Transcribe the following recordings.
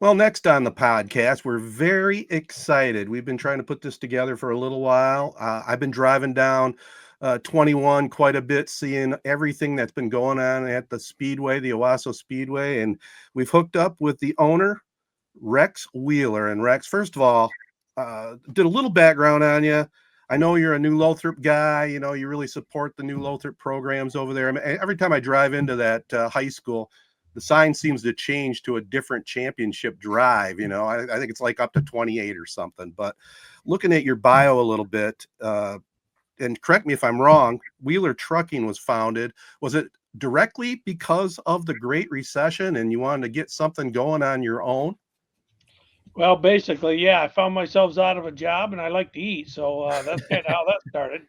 Well, next on the podcast, we're very excited. We've been trying to put this together for a little while. I've been driving down 21 quite a bit, seeing everything that's been going on at the Speedway, the Owosso Speedway, and we've hooked up with the owner, Rex Wheeler. And Rex, first of all, did a little background on you. I know you're a New Lothrop guy. You know, you really support the New Lothrop programs over there. I mean, every time I drive into that high school, the sign seems to change to a different championship drive. You know, I think it's like up to 28 or something. But looking at your bio a little bit, and correct me if I'm wrong, Wheeler Trucking was founded. Was it directly because of the Great Recession and you wanted to get something going on your own? Well, basically, yeah, I found myself out of a job and I like to eat. So that's kind of how that started.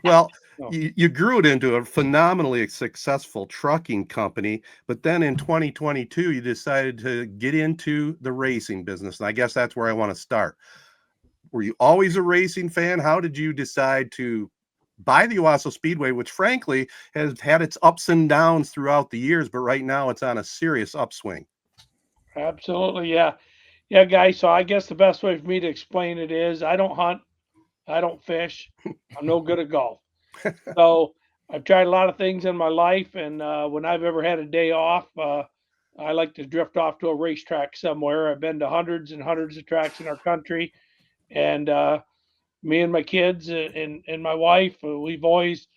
Well, So, you grew it into a phenomenally successful trucking company, but then in 2022, you decided to get into the racing business. And I guess that's where I want to start. Were you always a racing fan? How did you decide to buy the Owosso Speedway, which frankly has had its ups and downs throughout the years, but right now it's on a serious upswing? absolutely, yeah. Yeah, guys. So I guess the best way for me to explain it is I don't hunt, I don't fish, I'm no good at golf. So I've tried a lot of things in my life, and when I've ever had a day off, I like to drift off to a racetrack somewhere. I've been to hundreds and hundreds of tracks in our country, and me and my kids and my wife, we've always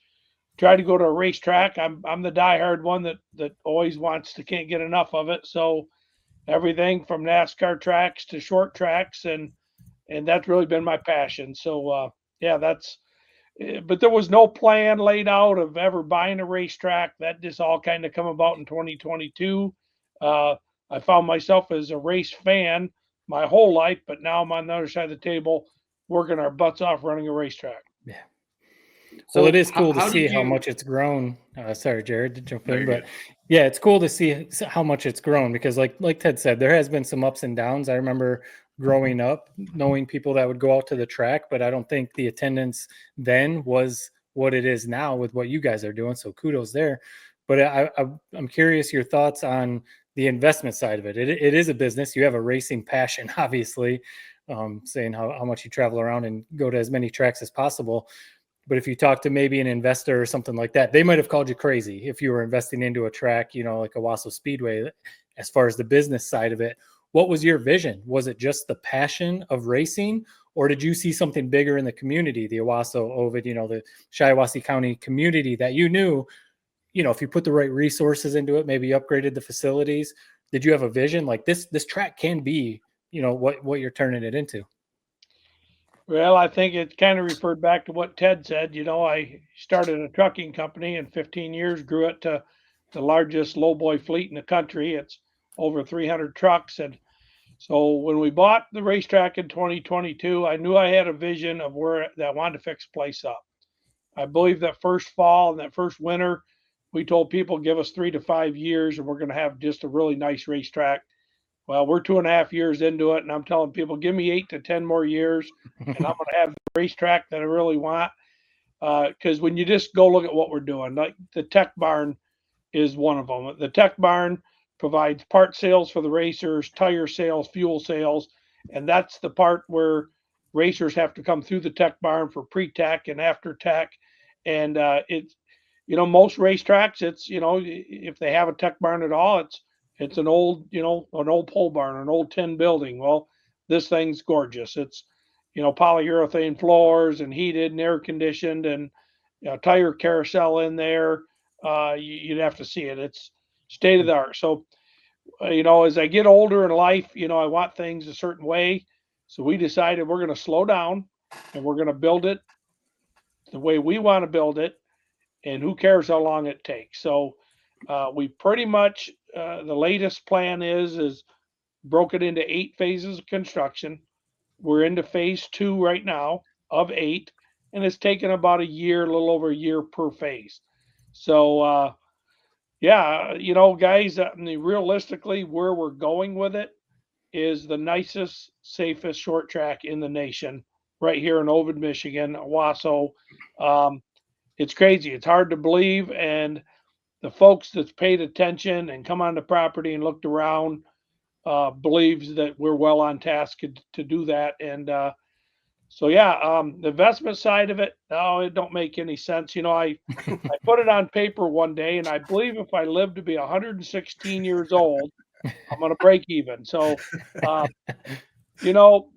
tried to go to a racetrack. I'm the diehard one that always wants to can't get enough of it. So everything from NASCAR tracks to short tracks, and that's really been my passion. So yeah, that's but there was no plan laid out of ever buying a racetrack. That just all kind of come about in 2022. Uh, I found myself as a race fan my whole life, but now I'm on the other side of the table working our butts off running a racetrack. Yeah. Well, it So is cool to how see did how you? much it's grown. Sorry, Jared, to jump No, in, you're but good. yeah, it's cool to see how much it's grown because, like Ted said, there has been some ups and downs. I remember growing up knowing people that would go out to the track, but I don't think the attendance then was what it is now with what you guys are doing. So kudos there. But I'm curious your thoughts on the investment side of it. It is a business. You have a racing passion, obviously, saying how much you travel around and go to as many tracks as possible. But if you talk to maybe an investor or something like that, they might have called you crazy if you were investing into a track, like Owosso Speedway. As far as the business side of it, what was your vision? Was it just the passion of racing, or did you see something bigger in the community, the Owosso, Ovid, the Shiawassee County community that you knew, if you put the right resources into it, maybe upgraded the facilities? Did you have a vision like this track can be, what you're turning it into? Well, I think it kind of referred back to what Ted said. I started a trucking company in 15 years, grew it to the largest lowboy fleet in the country. It's over 300 trucks. And so when we bought the racetrack in 2022, I knew I had a vision of where that I wanted to fix the place up. I believe that first fall and that first winter, we told people give us 3 to 5 years and we're going to have just a really nice racetrack. Well, we're 2.5 years into it, and I'm telling people, give me 8 to 10 more years, and I'm going to have the racetrack that I really want. Because when you just go look at what we're doing, like the tech barn is one of them. The tech barn provides part sales for the racers, tire sales, fuel sales, and that's the part where racers have to come through the tech barn for pre-tech and after tech. And it's most racetracks, it's if they have a tech barn at all, it's an old pole barn, an old tin building. Well, this thing's gorgeous. It's polyurethane floors and heated and air conditioned and tire carousel in there. You'd have to see it. It's state of the art. So as I get older in life, I want things a certain way. So we decided we're going to slow down and we're going to build it the way we want to build it, and who cares how long it takes. So we pretty much the latest plan is broke it into 8 phases of construction. We're into phase 2 right now of 8, and it's taken about a year, a little over a year per phase. So yeah, guys, realistically, where we're going with it is the nicest, safest short track in the nation, right here in Ovid, Michigan, Owosso. Um, it's crazy. It's hard to believe, and the folks that's paid attention and come on the property and looked around, believes that we're well on task to do that. And so yeah, the investment side of it, no, it don't make any sense. I put it on paper one day, and I believe if I live to be 116 years old, I'm going to break even. So, um,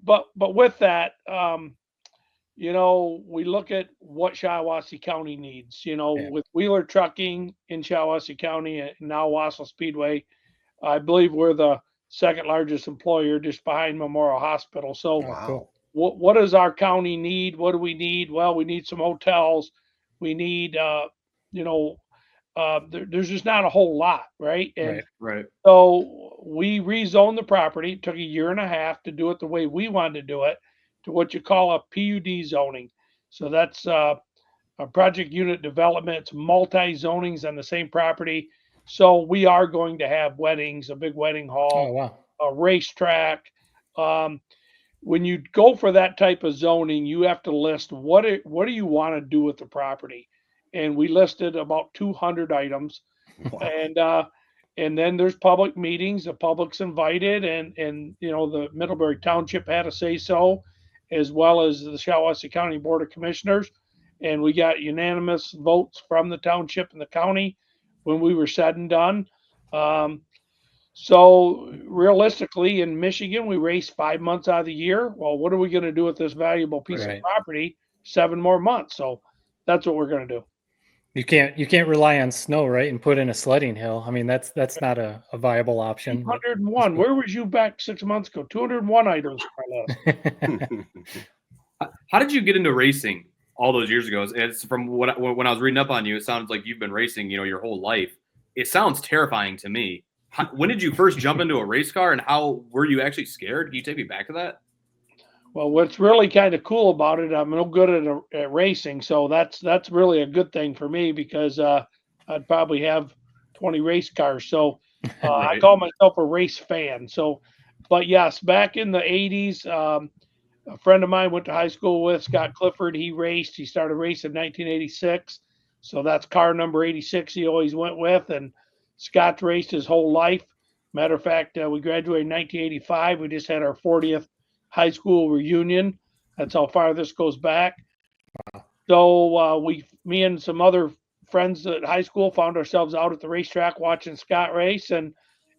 but with that, we look at what Shiawassee County needs. Yeah. With Wheeler Trucking in Shiawassee County and now Owosso Speedway, I believe we're the second largest employer, just behind Memorial Hospital. So, Oh, cool. what does our county need? What do we need? Well, we need some hotels. We need, there's just not a whole lot, right? And Right. so we rezoned the property. It took a year and a half to do it the way we wanted to do it, to what you call a PUD zoning. So that's a project unit development. It's multi zonings on the same property. So we are going to have weddings, a big wedding Oh, hall, wow. a racetrack. When you go for that type of zoning, you have to list what do you want to do with the property, and we listed about 200 items, Wow. and then there's public meetings. The public's invited, and the Middlebury Township had a say so, as well as the Shiawassee County Board of Commissioners, and we got unanimous votes from the township and the county when we were said and done. Um, so realistically, in Michigan, we race 5 months out of the year. Well, what are we going to do with this valuable piece of Right. property 7 more months? So that's what we're going to do. You can't rely on snow, right? And put in a sledding hill. I mean, that's not a viable option. But 201. Where was you back 6 months ago? 201 items on my list. How did you get into racing all those years ago? It's from when I was reading up on you, it sounds like you've been racing, your whole life. It sounds terrifying to me. When did you first jump into a race car, and how were you actually scared? Can you take me back to that? Well, what's really kind of cool about it, I'm no good at racing, so that's really a good thing for me, because I'd probably have 20 race cars. So I Right. call myself a race fan. So, but yes, back in the 80s, a friend of mine went to high school with, Scott Clifford. He raced. He started racing in 1986. So that's car number 86 he always went with. And Scott's raced his whole life. Matter of fact, we graduated in 1985. We just had our 40th high school reunion. That's how far this goes back. So me and some other friends at high school found ourselves out at the racetrack watching Scott race, and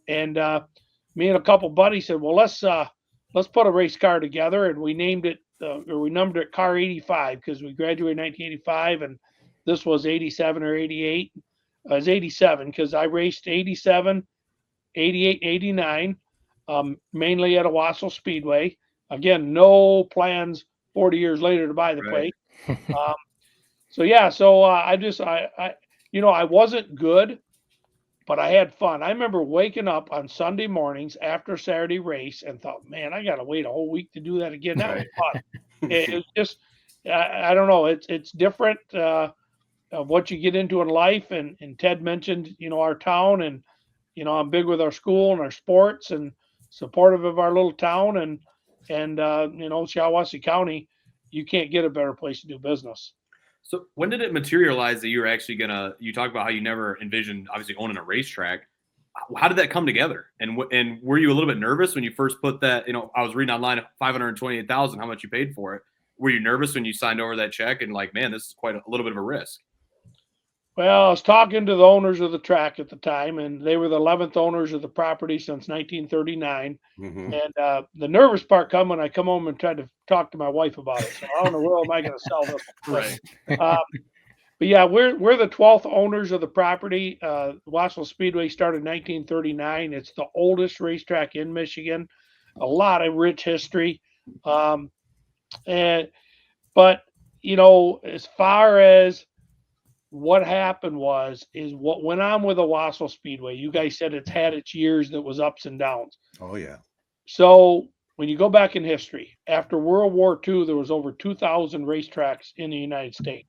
me and a couple buddies said, well, let's put a race car together, and we named it, or we numbered it Car 85, because we graduated in 1985, and this was 87 or 88. It was 87, because I raced 87, 88, 89, mainly at Owosso Speedway. Again, no plans 40 years later to buy the Right. place. So yeah, so I wasn't good, but I had fun. I remember waking up on Sunday mornings after Saturday race and thought, man, I got to wait a whole week to do that again. That was fun. It was just, I don't know. It's different of what you get into in life. And Ted mentioned, our town, and, I'm big with our school and our sports, and supportive of our little town, and Shiawassee County, you can't get a better place to do business. So when did it materialize that you were actually you talked about how you never envisioned obviously owning a racetrack. How did that come together? And were you a little bit nervous when you first put that, I was reading online, 528,000, how much you paid for it. Were you nervous when you signed over that check and like, man, this is quite a little bit of a risk? Well, I was talking to the owners of the track at the time, and they were the 11th owners of the property since 1939. Mhm. And the nervous part come when I come home and try to talk to my wife about it. So I don't know, where am I going to sell this? Right. But yeah, we're the 12th owners of the property. Owosso Speedway started in 1939. It's the oldest racetrack in Michigan. A lot of rich history. Um, and but as far as what happened is what went on with Owosso Speedway. You guys said it's had its years that was ups and downs. Oh yeah. So when you go back in history, after World War II, there was over 2,000 racetracks in the United States.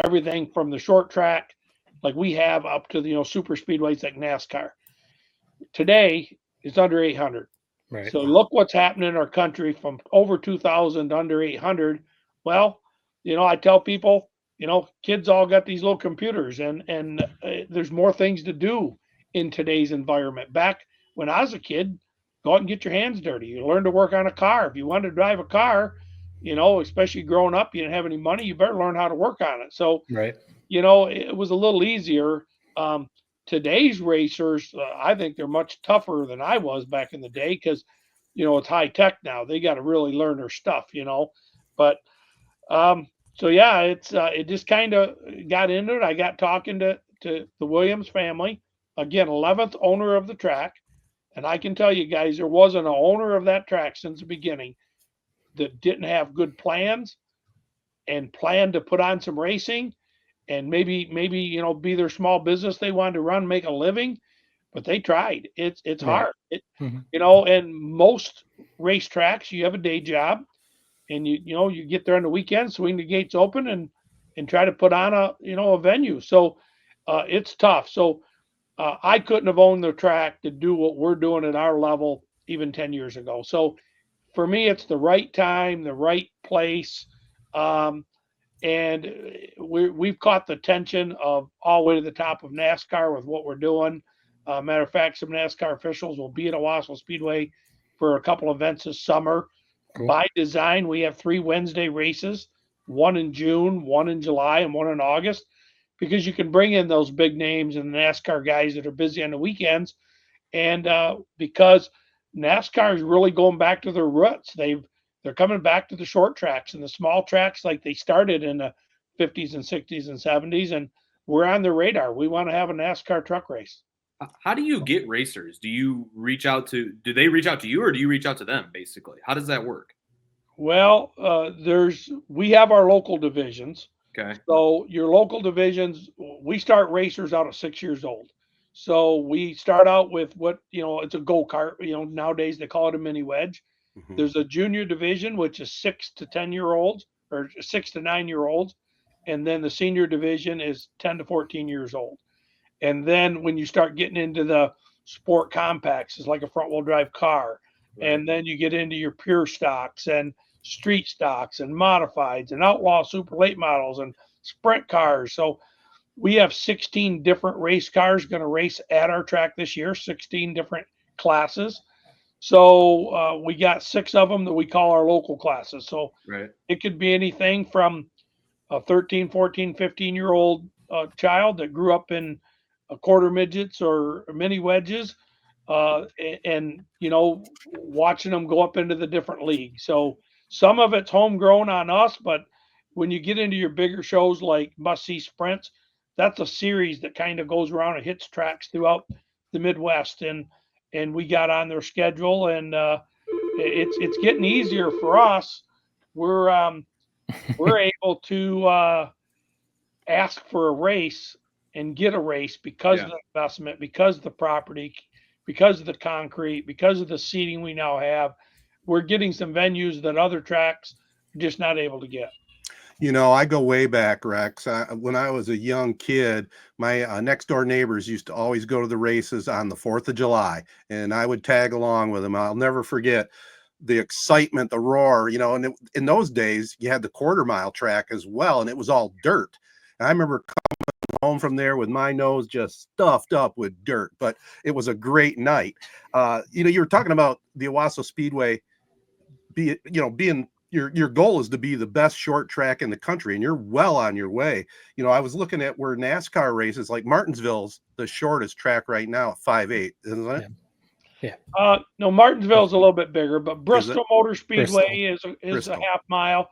Everything from the short track, like we have, up to the super speedways like NASCAR. Today, it's under 800. Right. So look what's happening in our country, from over 2,000 to under 800. Well, I tell people, kids all got these little computers, and there's more things to do in today's environment. Back when I was a kid, go out and get your hands dirty. You learn to work on a car. If you want to drive a car, especially growing up, you didn't have any money, you better learn how to work on it. So, Right. it was a little easier. Today's racers, I think they're much tougher than I was back in the day because, it's high tech now. They got to really learn their stuff. But so yeah, it just kind of got into it. I got talking to the Williams family, again, 11th owner of the track, and I can tell you guys, there wasn't an owner of that track since the beginning that didn't have good plans and planned to put on some racing and maybe be their small business they wanted to run, make a living, but they tried. It's Right. hard. Mhm. And most racetracks, you have a day job, and you get there on the weekend, swing the gates open, and try to put on a venue. So it's tough. So I couldn't have owned the track to do what we're doing at our level even 10 years ago. So for me, it's the right time, the right place. And we've caught the attention of all the way to the top of NASCAR with what we're doing. Matter of fact, some NASCAR officials will be at Owosso Speedway for a couple events this summer. Cool. By design, we have 3 Wednesday races, one in June, one in July, and one in August, because you can bring in those big names and the NASCAR guys that are busy on the weekends. And because NASCAR is really going back to their roots, they're coming back to the short tracks and the small tracks like they started in the 50s and 60s and 70s, and we're on the radar. We want to have a NASCAR truck race. How do you get racers? Do they reach out to you, or do you reach out to them, basically? How does that work? Well, we have our local divisions. Okay. So your local divisions, we start racers out at 6 years old. So we start out with it's a go-kart. Nowadays they call it a mini wedge. Mhm. There's a junior division, which is 6 to 10-year-olds or 6 to 9-year-olds. And then the senior division is 10 to 14 years old. And then when you start getting into the sport compacts, it's like a front wheel drive car. Right. And then you get into your pure stocks and street stocks and modifieds and outlaw super late models and sprint cars. So we have 16 different race cars going to race at our track this year, 16 different classes. So we got 6 of them that we call our local classes. So Right. it could be anything from a 13, 14, 15-year-old child that grew up in quarter midgets or mini wedges, and watching them go up into the different leagues. So some of it's homegrown on us, but when you get into your bigger shows like Must See Sprints, that's a series that kind of goes around and hits tracks throughout the Midwest, and we got on their schedule, and it's getting easier for us. We're able to ask for a race and get a race because of the investment, because of the property, because of the concrete, because of the seating we now have. We're getting some venues that other tracks are just not able to get. I go way back, Rex. When I was a young kid, my next door neighbors used to always go to the races on the 4th of July, and I would tag along with them. I'll never forget the excitement, the roar, and in those days you had the quarter-mile track as well, and it was all dirt. And I remember coming home from there with my nose just stuffed up with dirt, but it was a great night. You were talking about the Owosso Speedway being your goal is to be the best short track in the country, and you're well on your way. I was looking at where NASCAR races, like Martinsville's the shortest track right now at 5'8", isn't it? Yeah. No, Martinsville's a little bit bigger, but Bristol Motor Speedway is Bristol. a half mile.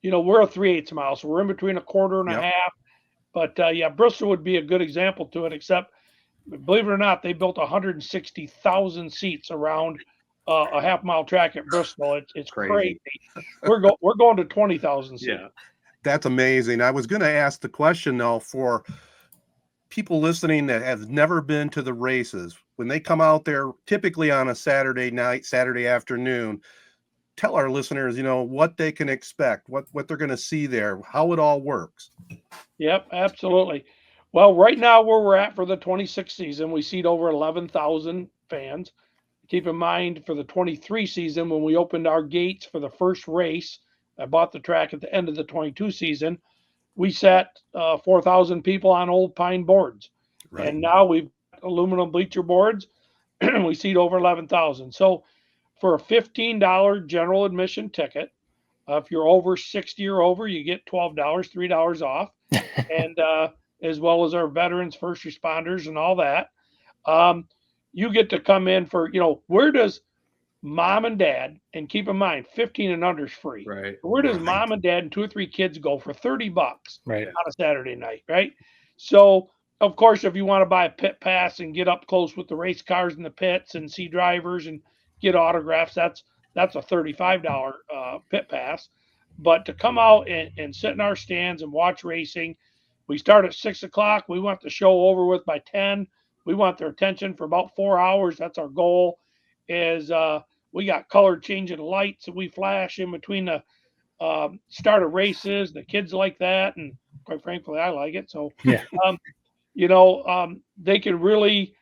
We're a 3/8 mile, so we're in between a quarter and a half. But Bristol would be a good example to it, except believe it or not, they built 160,000 seats around a half mile track at Bristol. It's crazy. We're going to 20,000 seats. Yeah. That's amazing. I was going to ask the question though, for people listening that have never been to the races, when they come out there, typically on a Saturday night, Saturday afternoon, tell our listeners, what they can expect, what they're going to see there, how it all works. Yep, absolutely. Well, right now where we're at for the 26th season, we seat over 11,000 fans. Keep in mind, for the 23 season, when we opened our gates for the first race, I bought the track at the end of the 22 season, we sat 4,000 people on old pine boards. Right. And now we've got aluminum bleacher boards. We seat over 11,000. So for a $15 general admission ticket, if you're over 60 or over, you get $12, $3 off, and as well as our veterans, first responders, and all that. Um, you get to come in for, where does mom and dad, and keep in mind, 15 and under is free. Right. Where does Right. mom and dad and 2 or 3 kids go for $30 Right. on a Saturday night, right? So, of course, if you want to buy a pit pass and get up close with the race cars in the pits and see drivers and get autographs, that's a $35 pit pass. But to come out and sit in our stands and watch racing, we start at 6 o'clock. We want the show over with by 10. We want their attention for about 4 hours. That's our goal. Is we got color changing lights that we flash in between the start of races. The kids like that, and quite frankly, I like it. So, Yeah. they can really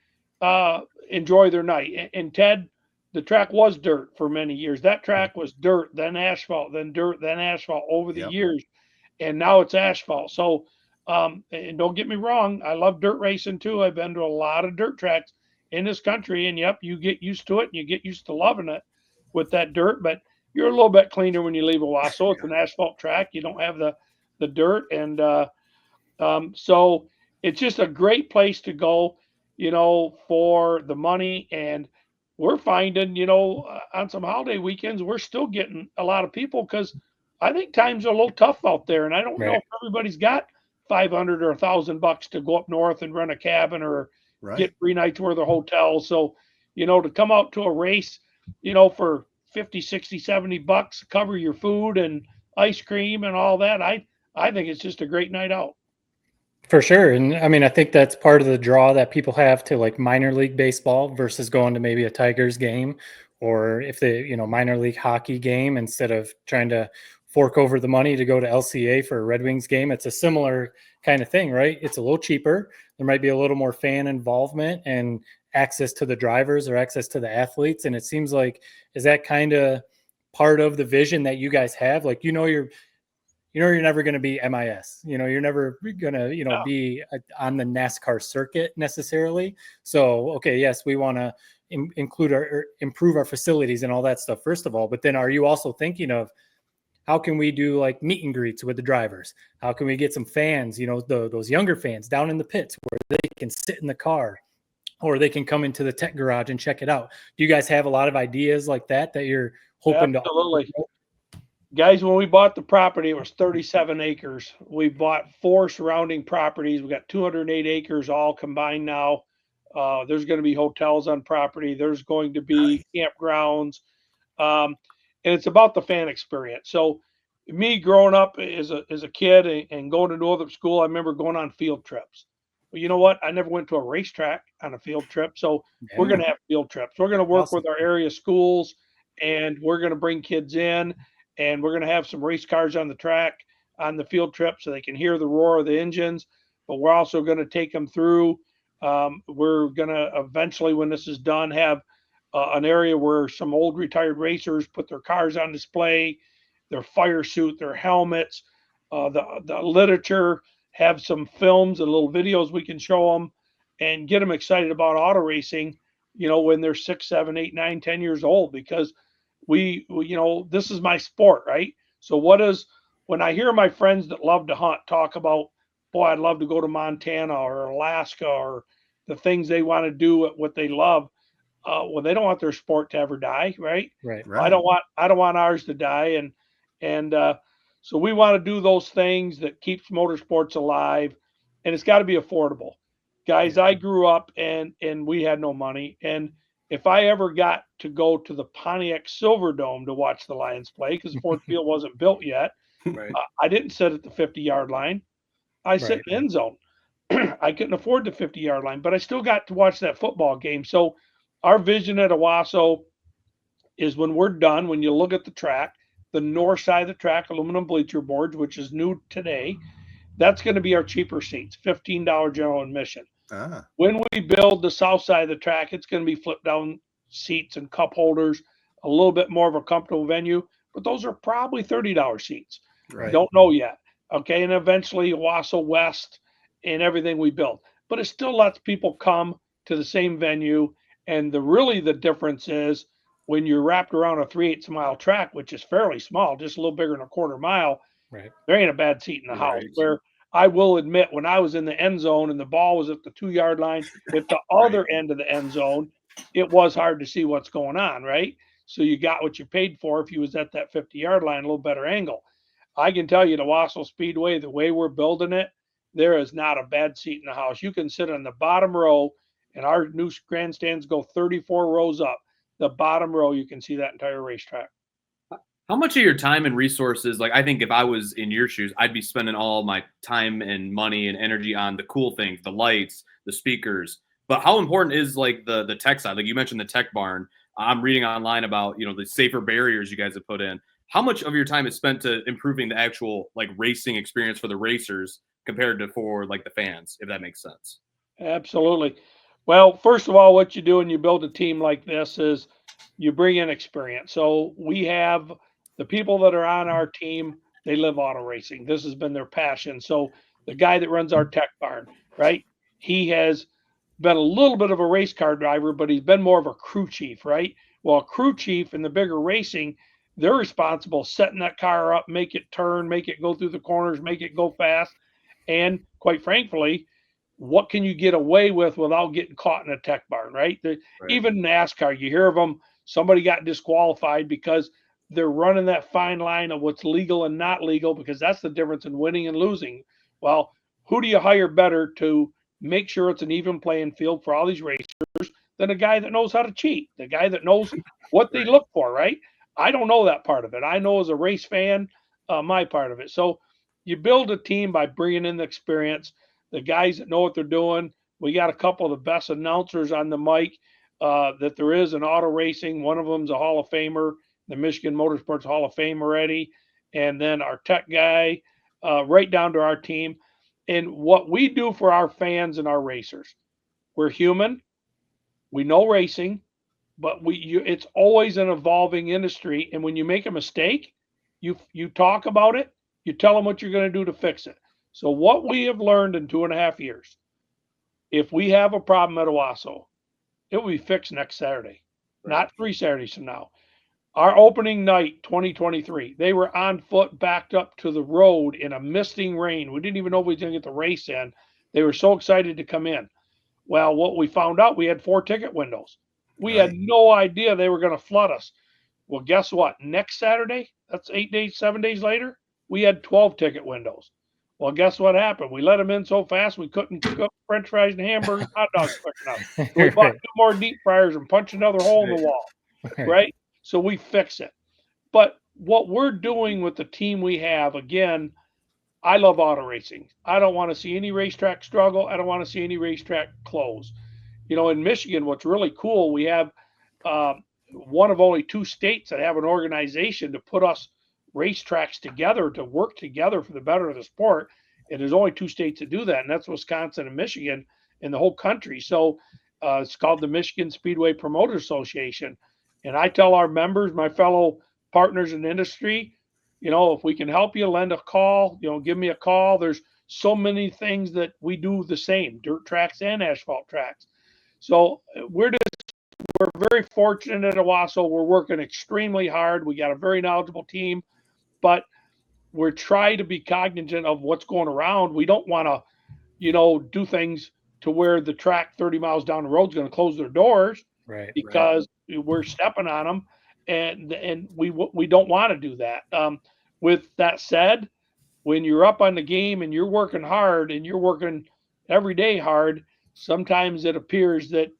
enjoy their night. And Ted, the track was dirt for many years. That track was dirt, then asphalt, then dirt, then asphalt over the Yep. years, and now it's asphalt. So, and don't get me wrong, I love dirt racing too. I've been to a lot of dirt tracks in this country, and yep, you get used to it and you get used to loving it with that dirt. But you're a little bit cleaner when you leave Owosso. It's an asphalt track. You don't have the dirt, and so it's just a great place to go, for the money. And we're finding, on some holiday weekends, we're still getting a lot of people because I think times are a little tough out there, and I don't know Right. if everybody's got 500 or $1,000 to go up north and rent a cabin or Right. get 3 nights worth of hotels. So, to come out to a race, for 50, 60, $70, cover your food and ice cream and all that. I think it's just a great night out. For sure. And I mean, I think that's part of the draw that people have to like minor league baseball versus going to maybe a Tigers game, or if they, minor league hockey game, instead of trying to fork over the money to go to LCA for a Red Wings game. It's a similar kind of thing, right? It's a little cheaper. There might be a little more fan involvement and access to the drivers or access to the athletes. And it seems like, is that kind of part of the vision that you guys have? Like, you're never going to be MIS, you're never going to, Yeah. be on the NASCAR circuit necessarily. So, okay, yes, we want to include or improve our facilities and all that stuff, first of all, but then are you also thinking of how can we do like meet and greets with the drivers? How can we get some fans, those younger fans down in the pits where they can sit in the car or they can come into the tech garage and check it out? Do you guys have a lot of ideas like that you're hoping Absolutely. to? Guys, when we bought the property, it was 37 acres. We bought 4 surrounding properties. We got 208 acres all combined now. There's going to be hotels on property. There's going to be campgrounds. And it's about the fan experience. So me growing up as a kid and going to Northern School, I remember going on field trips. Well, you know what? I never went to a racetrack on a field trip. So we're going to have field trips. We're going to work with our area schools, and we're going to bring kids in, and we're going to have some race cars on the track on the field trip so they can hear the roar of the engines. But we're also going to take them through. We're going to eventually, when this is done, have an area where some old retired racers put their cars on display, their fire suit, their helmets, the literature, have some films and little videos we can show them and get them excited about auto racing, when they're 6, 7, 8, 9, 10 years old, because we this is my sport, right? So when I hear my friends that love to hunt talk about, boy, I'd love to go to Montana or Alaska or the things they want to do, what they love. Well, they don't want their sport to ever die, right? Right. I don't want ours to die, and so we want to do those things that keeps motorsports alive, and it's got to be affordable, guys. I grew up and we had no money, and if I ever got to go to the Pontiac Silverdome to watch the Lions play, because Ford Field wasn't built yet, Right. I didn't sit at the 50-yard line. I sit in the end zone. I couldn't afford the 50-yard line, but I still got to watch that football game. So our vision at Owosso is, when we're done, when you look at the track, the north side of the track, aluminum bleacher boards, which is new today, that's going to be our cheaper seats, $15 general admission. Ah. When we build the south side of the track, it's going to be flip down seats and cup holders, a little bit more of a comfortable venue, but those are probably $30 seats. Right. Don't know yet. Okay. And eventually Owosso West and everything we build, but it still lets people come to the same venue And the difference is when you're wrapped around a 3/8 mile track, which is fairly small, just a little bigger than a quarter mile, Right. there ain't a bad seat in the house. Right. Where I will admit, when I was in the end zone and the ball was at the 2 yard line, at the other end of the end zone, it was hard to see what's going on, right? So you got what you paid for if you was at that 50-yard line, a little better angle. I can tell you the Owosso Speedway, the way we're building it, there is not a bad seat in the house. You can sit on the bottom row, and our new grandstands go 34 rows up. The bottom row, you can see that entire racetrack. How much of your time and resources, like I think if I was in your shoes, I'd be spending all my time and money and energy on the cool things, the lights, the speakers. But how important is like the tech side? Like you mentioned the tech barn. I'm reading online about, the safer barriers you guys have put in. How much of your time is spent to improving the actual like racing experience for the racers compared to for like the fans, if that makes sense? Absolutely. Well, first of all, what you do when you build a team like this is you bring in experience. So we have the people that are on our team, they live auto racing. This has been their passion. So the guy that runs our tech barn, right? He has been a little bit of a race car driver, but he's been more of a crew chief, right? Well, a crew chief in the bigger racing, they're responsible setting that car up, make it turn, make it go through the corners, make it go fast. And quite frankly, what can you get away with without getting caught in a tech barn, right? Even NASCAR, you hear of them, somebody got disqualified because they're running that fine line of what's legal and not legal, because that's the difference in winning and losing. Well, who do you hire better to make sure it's an even playing field for all these racers than a guy that knows how to cheat, the guy that knows what they look for, right? I don't know that part of it. I know as a race fan, my part of it. So you build a team by bringing in the experience, the guys that know what they're doing. We got a couple of the best announcers on the mic that there is in auto racing. One of them's a Hall of Famer, the Michigan Motorsports Hall of Fame already. And then our tech guy, right down to our team. And what we do for our fans and our racers, we're human. We know racing, but it's always an evolving industry. And when you make a mistake, you talk about it, you tell them what you're going to do to fix it. So what we have learned in 2.5 years, if we have a problem at Owosso, it will be fixed next Saturday, not 3 Saturdays from now. Our opening night, 2023, they were on foot, backed up to the road in a misting rain. We didn't even know if we were going to get the race in. They were so excited to come in. Well, what we found out, we had 4 ticket windows. We had no idea they were going to flood us. Well, guess what? Next Saturday, that's 7 days later, we had 12 ticket windows. Well, guess what happened? We let them in so fast we couldn't cook French fries and hamburgers, hot dogs quick enough. So we bought 2 more deep fryers and punched another hole in the wall, right? So we fix it. But what we're doing with the team we have, again, I love auto racing. I don't want to see any racetrack struggle. I don't want to see any racetrack close. In Michigan, what's really cool, we have one of only 2 states that have an organization to put us racetracks together, to work together for the better of the sport. And there's only 2 states that do that, and that's Wisconsin and Michigan in the whole country. So it's called the Michigan Speedway Promoters Association. And I tell our members, my fellow partners in the industry, if we can help you, lend a call, give me a call. There's so many things that we do the same, dirt tracks and asphalt tracks. So we're very fortunate at Owosso. We're working extremely hard. We got a very knowledgeable team, but we're trying to be cognizant of what's going around. We don't want to, do things to where the track 30 miles down the road is going to close their doors, because we're stepping on them, and we don't want to do that. With that said, when you're up on the game and you're working hard and you're working every day hard, sometimes it appears that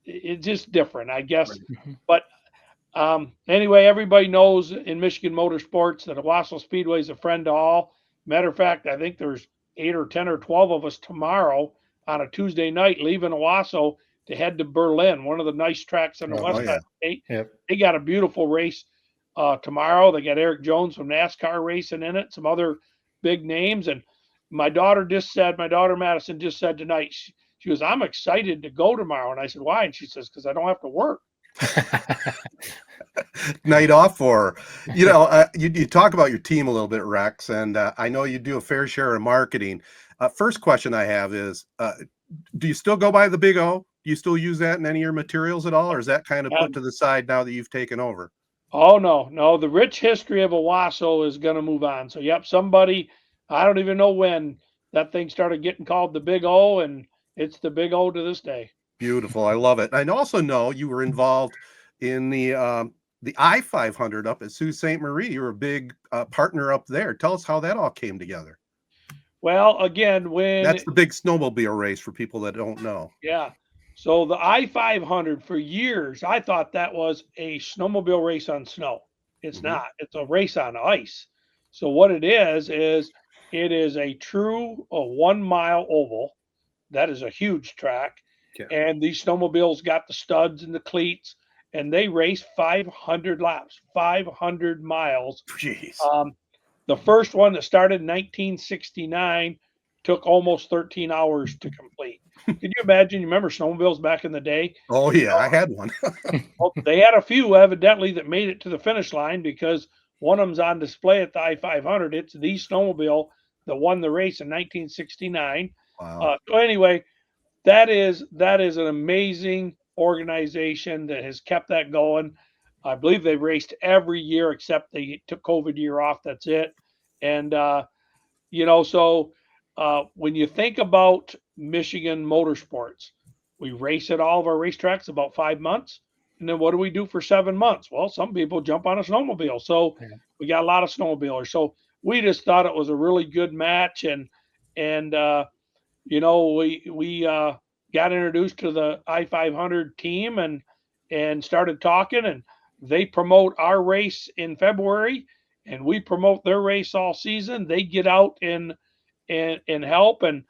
it's just different, I guess. But anyway, everybody knows in Michigan motorsports that Owosso Speedway is a friend to all. Matter of fact, I think there's 8 or 10 or 12 of us tomorrow on a Tuesday night leaving Owosso to head to Berlin, one of the nice tracks on the west side of the state. They got a beautiful race tomorrow. They got Eric Jones from NASCAR racing in it, some other big names. And my daughter Madison just said tonight, she goes, I'm excited to go tomorrow. And I said, why? And she says, because I don't have to work. Night off for her. You talk about your team a little bit, Rex, and I know you do a fair share of marketing. First question I have is, do you still go by the Big O? you still use that in any of your materials at all, or is that kind of put to the side now that you've taken over? Oh, no. The rich history of Owosso is going to move on. So, yep, somebody, I don't even know when that thing started getting called the Big O, and it's the Big O to this day. Beautiful. I love it. I also know you were involved in the I-500 up at Sault Ste. Marie. You were a big partner up there. Tell us how that all came together. Well, again, That's the big snowmobile race for people that don't know. yeah. So the I-500 for years, I thought that was a snowmobile race on snow. It's not. It's a race on ice. So what it is it is a true 1 mile oval. That is a huge track. Yeah. And these snowmobiles got the studs and the cleats, and they race 500 laps, 500 miles. Jeez. The first one that started in 1969 took almost 13 hours to complete. Can you imagine? You remember snowmobiles back in the day? Oh, yeah, I had one. Well, they had a few evidently that made it to the finish line because one of them's on display at the I-500. It's the snowmobile that won the race in 1969. Wow. So anyway, that is an amazing organization that has kept that going. I believe they've raced every year except they took COVID year off. That's it. And so when you think about Michigan motorsports, we race at all of our racetracks about 5 months. And then what do we do for 7 months? Well, some people jump on a snowmobile. So we got a lot of snowmobilers. So we just thought it was a really good match. And we got introduced to the I-500 team and started talking, and they promote our race in February and we promote their race all season. They get out and help, and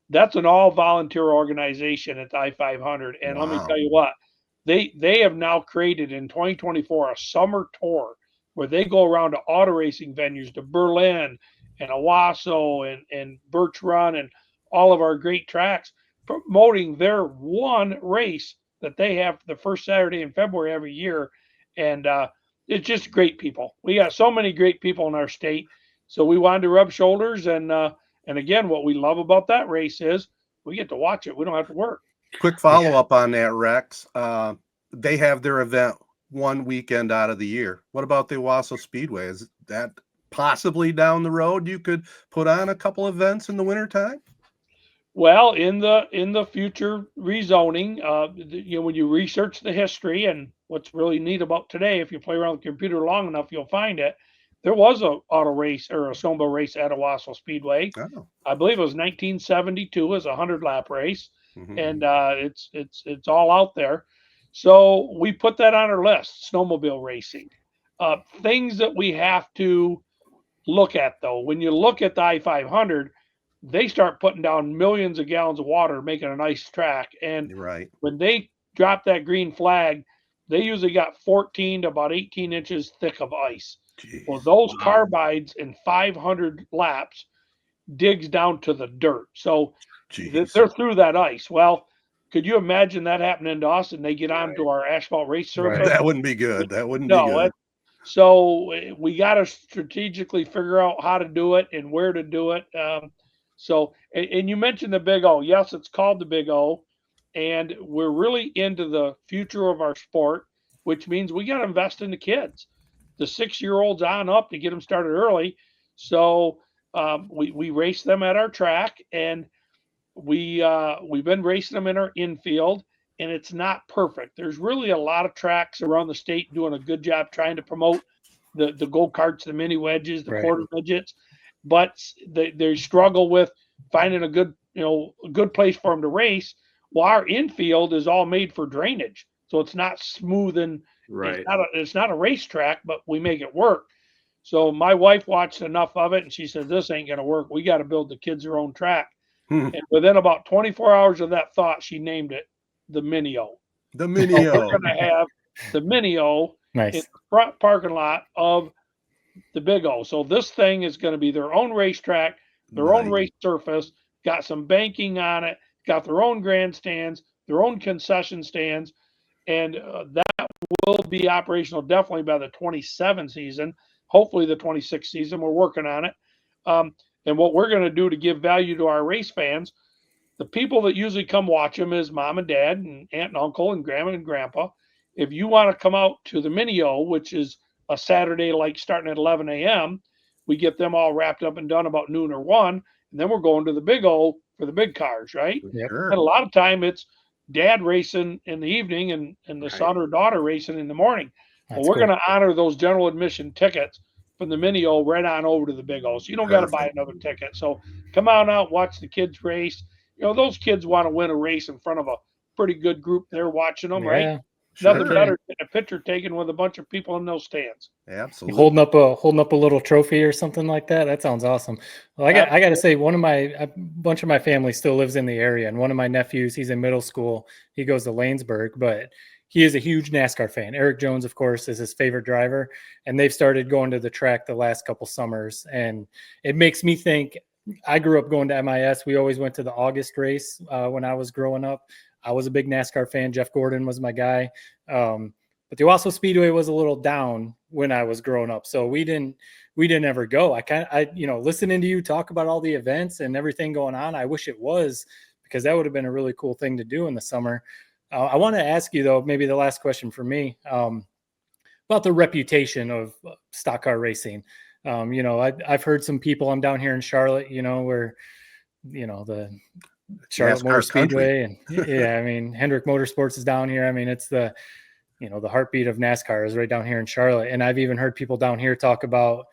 that's an all volunteer organization at the I-500. And let me tell you what, they have now created in 2024 a summer tour where they go around to auto racing venues, to Berlin and Owosso and Birch Run and all of our great tracks, promoting their one race that they have the first Saturday in February every year. And it's just great people. We got so many great people in our state. So we wanted to rub shoulders. And again, what we love about that race is we get to watch it. We don't have to work. Quick follow-up on that, Rex. They have their event one weekend out of the year. What about the Owosso Speedway? Is that possibly down the road you could put on a couple events in the wintertime? Well, in the future rezoning, when you research the history, and what's really neat about today, if you play around with the computer long enough, you'll find it. There was a auto race or a snowmobile race at Owosso Speedway. Oh. I believe it was 1972 as a 100-lap race, and it's all out there. So we put that on our list: snowmobile racing. Things that we have to look at, though, when you look at the I-500. They start putting down millions of gallons of water, making a nice track. And when they drop that green flag, they usually got 14 to about 18 inches thick of ice. Jeez. Well, those carbides in 500 laps digs down to the dirt. So they're through that ice. Well, could you imagine that happening to us and they get onto our asphalt race surface? That wouldn't be good. That wouldn't be good. So we got to strategically figure out how to do it and where to do it. So, and you mentioned the Big O. Yes, it's called the Big O, and we're really into the future of our sport, which means we got to invest in the kids, the 6-year-olds on up, to get them started early. So we race them at our track, and we've been racing them in our infield, and it's not perfect. There's really a lot of tracks around the state doing a good job trying to promote the go-karts, the mini wedges, the quarter midgets. But they struggle with finding a good place for them to race. Well, our infield is all made for drainage, so it's not smooth and it's not a racetrack, but we make it work. So my wife watched enough of it, and she said, "This ain't going to work. We got to build the kids their own track." And within about 24 hours of that thought, she named it the Mini-O. The Mini-O. So we're going to have the Mini-O in the front parking lot of the Big O. So this thing is going to be their own racetrack, their own race surface, got some banking on it, got their own grandstands, their own concession stands, and that will be operational definitely by the 27 season, hopefully the 26 season. We're working on it. And what we're going to do to give value to our race fans, the people that usually come watch them is mom and dad and aunt and uncle and grandma and grandpa. If you want to come out to the Mini-O, which is a Saturday, like starting at 11 a.m., we get them all wrapped up and done about noon or 1, and then we're going to the Big O for the big cars, right? Yep. Sure. And a lot of time it's dad racing in the evening and the Right. son or daughter racing in the morning. Well, That's we're cool. going to honor those general admission tickets from the Mini-O right on over to the Big O. So you don't got to buy Perfect. another ticket. So come on out, watch the kids race. You know, those kids want to win a race in front of a pretty good group there watching them, right? Yeah. Nothing Sure. better than a picture taken with a bunch of people in those stands. Absolutely. Holding up a little trophy or something like that. That sounds awesome. Well, I got to say, a bunch of my family still lives in the area, and one of my nephews, he's in middle school. He goes to Lanesburg, but he is a huge NASCAR fan. Eric Jones, of course, is his favorite driver, and they've started going to the track the last couple summers, and it makes me think. I grew up going to MIS. We always went to the August race when I was growing up. I was a big NASCAR fan. Jeff Gordon was my guy. But the Owosso Speedway was a little down when I was growing up, so we didn't ever go. Listening to you talk about all the events and everything going on, I wish it was, because that would have been a really cool thing to do in the summer. I want to ask you though, maybe the last question for me, about the reputation of stock car racing. I've heard some people. I'm down here in Charlotte, where the Charlotte NASCAR Motor country. Speedway, and yeah, I mean Hendrick Motorsports is down here. I mean, it's the heartbeat of NASCAR is right down here in Charlotte. And I've even heard people down here talk about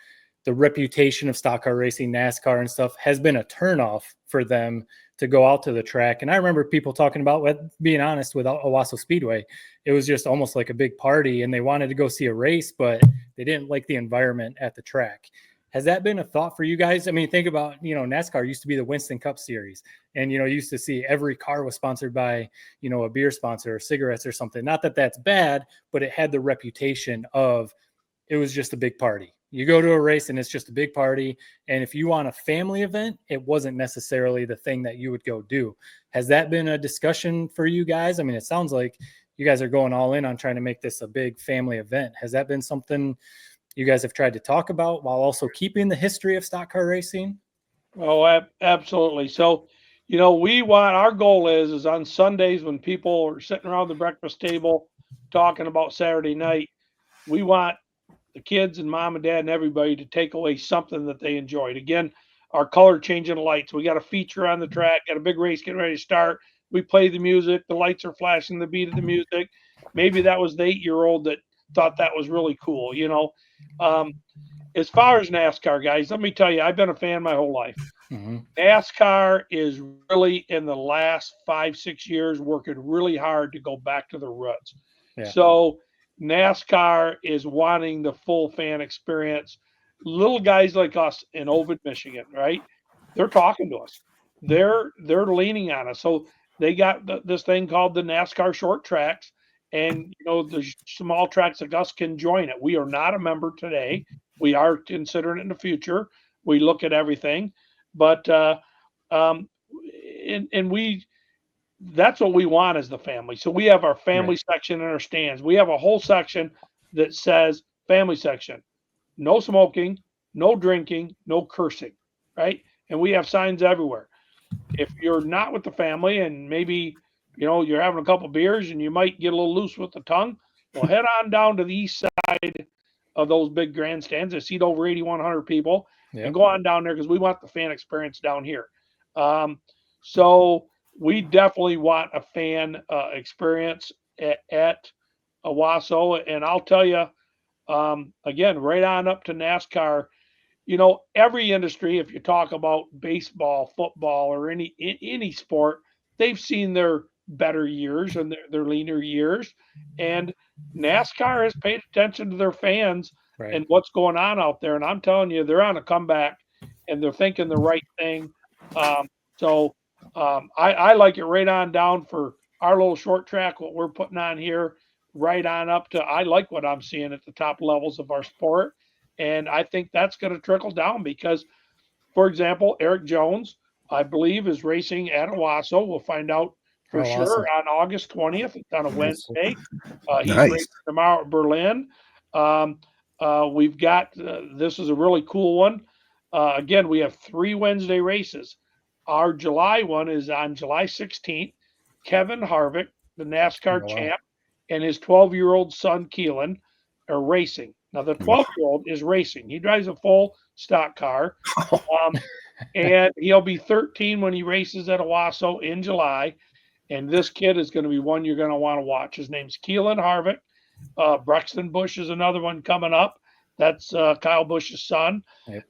the reputation of stock car racing, NASCAR and stuff has been a turnoff for them to go out to the track. And I remember people talking about, being honest, with Owosso Speedway, it was just almost like a big party and they wanted to go see a race, but they didn't like the environment at the track. Has that been a thought for you guys? I mean, think about, NASCAR used to be the Winston Cup Series, and, you used to see every car was sponsored by, a beer sponsor or cigarettes or something. Not that that's bad, but it had the reputation of, it was just a big party. You go to a race and it's just a big party. And if you want a family event, it wasn't necessarily the thing that you would go do. Has that been a discussion for you guys? I mean, it sounds like you guys are going all in on trying to make this a big family event. Has that been something you guys have tried to talk about while also keeping the history of stock car racing? Oh, absolutely. So, our goal is on Sundays when people are sitting around the breakfast table talking about Saturday night, we want the kids and mom and dad and everybody to take away something that they enjoyed. Again, our color changing lights. We got a feature on the track, got a big race getting ready to start. We play the music, the lights are flashing, the beat of the music. Maybe that was the 8-year-old that thought that was really cool, As far as NASCAR, guys, let me tell you, I've been a fan my whole life. Mm-hmm. NASCAR is really, in the last 5-6 years, working really hard to go back to the roots. Yeah. So NASCAR is wanting the full fan experience. Little guys like us in Ovid, Michigan, right? They're talking to us. They're leaning on us. So they got this thing called the NASCAR short tracks, and the small tracks like us can join it. We are not a member today. We are considering it in the future. We look at everything, but that's what we want as the family. So we have our family section in our stands. We have a whole section that says family section, no smoking, no drinking, no cursing, right? And we have signs everywhere. If you're not with the family and maybe, you're having a couple beers and you might get a little loose with the tongue, well, head on down to the east side of those big grandstands that seat over 8,100 people and go on down there, because we want the fan experience down here. So we definitely want a fan experience at Owosso. And I'll tell you, again, right on up to NASCAR, every industry, if you talk about baseball, football, or any sport, they've seen their better years and their leaner years. And NASCAR has paid attention to their fans and what's going on out there. And I'm telling you, they're on a comeback and they're thinking the right thing. I like it right on down for our little short track, what we're putting on here, right on up to, I like what I'm seeing at the top levels of our sport. And I think that's going to trickle down because, for example, Eric Jones, I believe, is racing at Owosso. We'll find out for sure on August 20th. It's on a Wednesday. He's racing tomorrow at Berlin. We've got, this is a really cool one. Again, we have 3 Wednesday races. our July one is on July 16th. Kevin Harvick, the NASCAR Oh, wow. champ, and his 12-year-old son Keelan are racing. Now the 12-year-old is racing. He drives a full stock car, and he'll be 13 when he races at Owosso in July. And this kid is going to be one you're going to want to watch. His name's Keelan Harvick. Brexton Bush is another one coming up. That's Kyle Busch's son. Yep.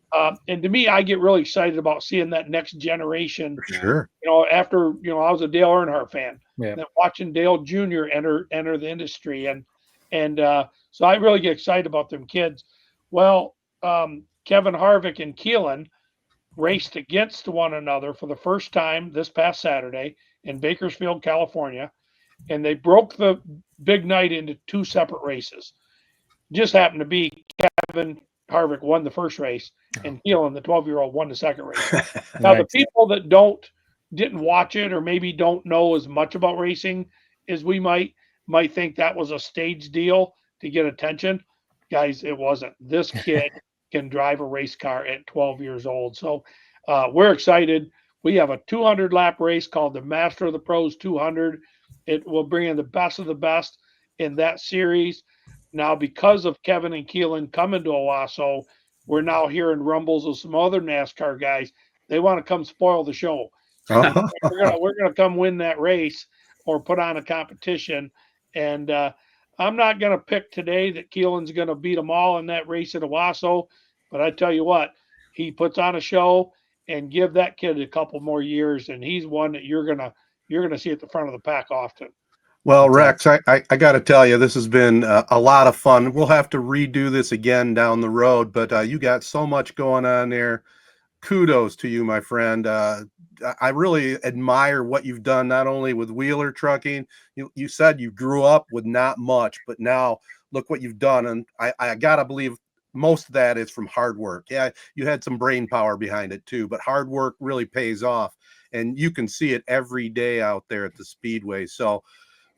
And to me, I get really excited about seeing that next generation. For sure. You know, after I was a Dale Earnhardt fan, Yep. and watching Dale Jr. enter the industry, and so I really get excited about them kids. Well, Kevin Harvick and Keelan raced against one another for the first time this past Saturday in Bakersfield, California, and they broke the big night into two separate races. Just happened to be Kevin Harvick won the first race, and Keelan, the 12-year-old, won the second race. Now, the people that didn't watch it or maybe don't know as much about racing as we might think that was a staged deal to get attention. Guys, it wasn't. This kid can drive a race car at 12 years old. So we're excited. We have a 200-lap race called the Master of the Pros 200. It will bring in the best of the best in that series. Now, because of Kevin and Keelan coming to Owosso, we're now hearing rumbles of some other NASCAR guys. They want to come spoil the show. So we're gonna come win that race or put on a competition. And I'm not gonna pick today that Keelan's gonna beat them all in that race at Owosso, but I tell you what, he puts on a show, and give that kid a couple more years, and he's one that you're gonna see at the front of the pack often. Well, Rex, I got to tell you, this has been a lot of fun. We'll have to redo this again down the road, but you got so much going on there. Kudos to you, my friend. I really admire what you've done, not only with Wheeler Trucking. You said you grew up with not much, but now look what you've done. And I got to believe most of that is from hard work. Yeah, you had some brain power behind it too, but hard work really pays off. And you can see it every day out there at the Speedway. So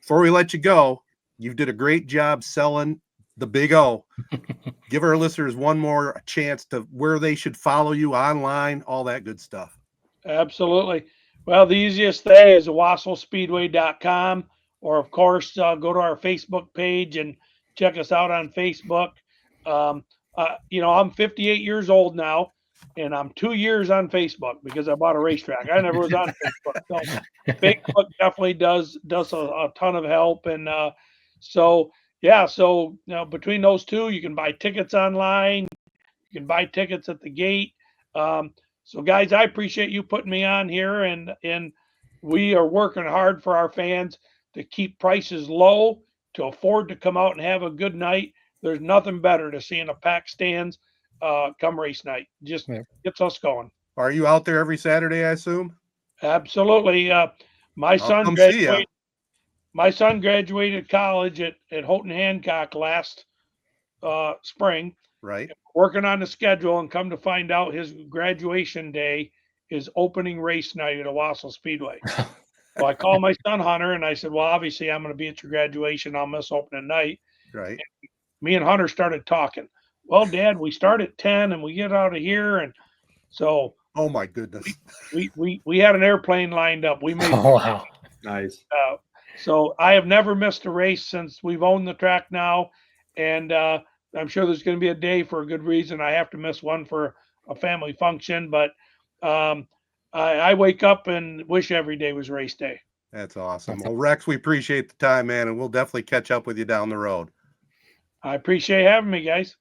before we let you go, you did a great job selling the Big O. Give our listeners one more chance to where they should follow you online, all that good stuff. Absolutely. Well, the easiest thing is OwossoSpeedway.com, or of course, go to our Facebook page and check us out on Facebook. I'm 58 years old now, and I'm 2 years on Facebook because I bought a racetrack. I never was on Facebook. So Facebook definitely does a ton of help. And so between those two, you can buy tickets online. You can buy tickets at the gate. So guys, I appreciate you putting me on here, and we are working hard for our fans to keep prices low, to afford to come out and have a good night. There's nothing better to seeing a packed stands come race night. Just gets us going. Are you out there every Saturday, I assume? Absolutely. My son graduated college at Houghton Hancock last spring. Right. Working on the schedule, and come to find out his graduation day is opening race night at Owosso Speedway. So I called my son Hunter, and I said, well, obviously I'm going to be at your graduation. I'll miss opening night. Right. And me and Hunter started talking. Well, Dad, we start at 10 and we get out of here. And so, oh my goodness, we had an airplane lined up. We made wow, nice. So I have never missed a race since we've owned the track now, and I'm sure there's going to be a day for a good reason I have to miss one for a family function. But I wake up and wish every day was race day. That's awesome. Well, Rex, we appreciate the time, man, and we'll definitely catch up with you down the road. I appreciate having me, guys.